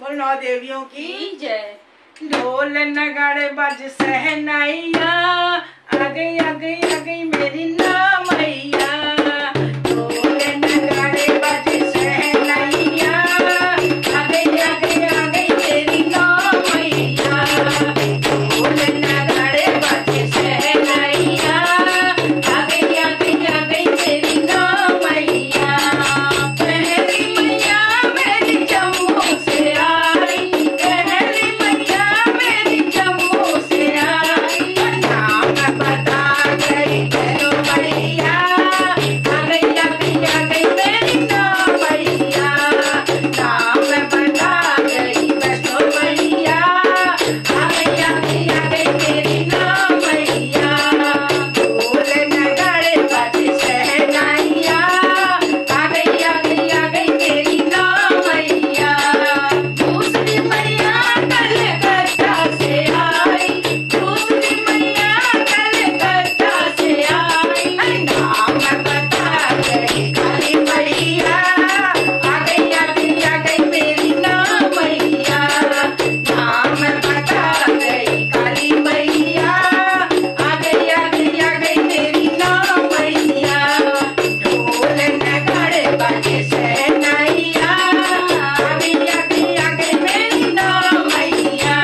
बोल नौ देवियों की जय। ढोल नगाड़े बज सहनाइया, आ गई आ गई आ गई मेरी ना मैया। ढोल नगाड़े बज सहनाइया, आ गई आ गई आ गई मेरी ना मैया। ढोल नगाड़े बज सहनाइया, आ गई आ गई आ गई मेरी ना मैया। पहली मैया मेरी जम्मू से आई, पहली मैया मेरी जम्मू से आई। नाम बता गई तेरो मैया, आ गई आ गई आ गई मेरी ना मैया। नाम बता गई वैष्णो मैया, आ गई आ गई आ गई मेरी ना मैया। ढोल नगाड़े बज सहनाइया, आ गई आ गई आ गई मेरी ना मैया। दूसरी मैया कलकत्ता से आई, दूसरी मैया कलकत्ता से आई। नाम बता गई काली मैया, आ गई आ गई आ गई मेरी ना मैया। नाम बता गई काली मैया, आ गई आ गई आ गई मेरी ना मैया। ढोल नगाड़े बजे सहनाइया, आ गई आ गई आ गई मेरी ना मैया।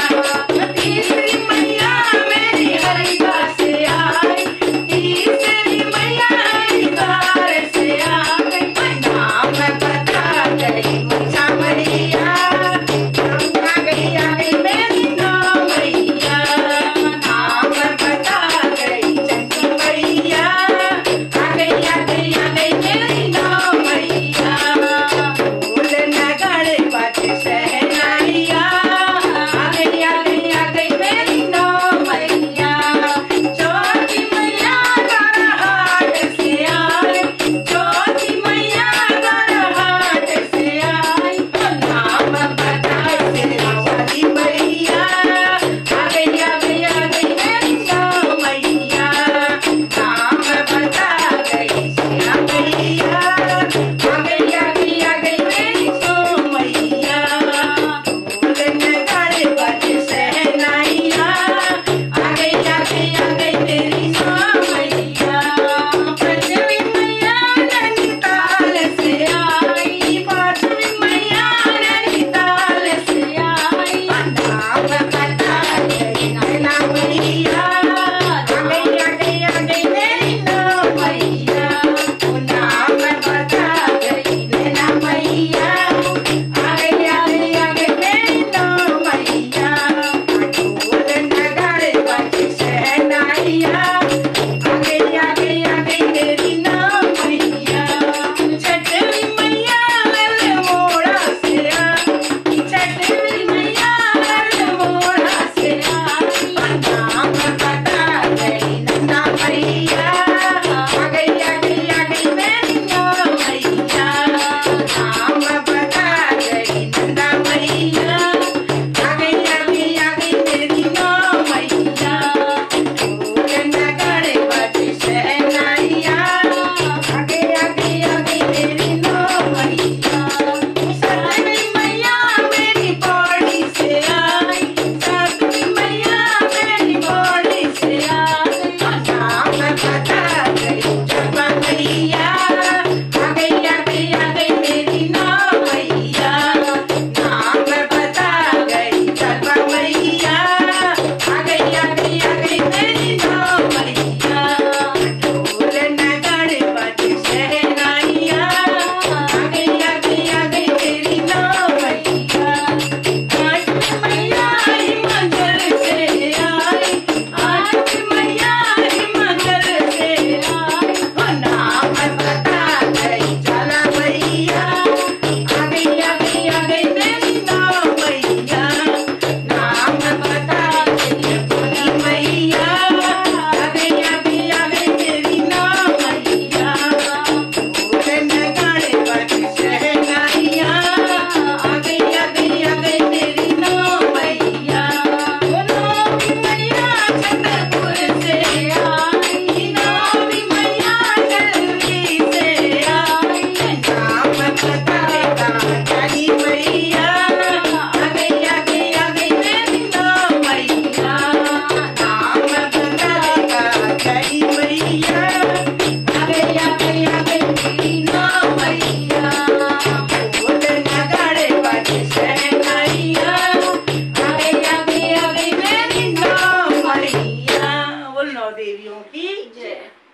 तीसरी मैया मेरी हरिद्वार से आई, तीसरी मैया हरिद्वार से आ गई। नाम बता गई मुझा मैया, आ गई आ गई मेरी ना मैया। नाम बता गई चंदी मैया, आ गई आ गई आ गई मेरी ना मैया। ढोल नगाड़े बज सहनाइया, आ गई आ गई आ गई मेरी ना मैया। चौथी मैया गरहाट से आई, चौथी मैया गरहाट से आई। नाम बता तेरा वाली मैया, आ गई आ गई आ गई मेरी ना मैया। नाम बता गई तेरा मैया, आ गई आ गई आ गई मेरी ना मैया। नौ देवियों की जय।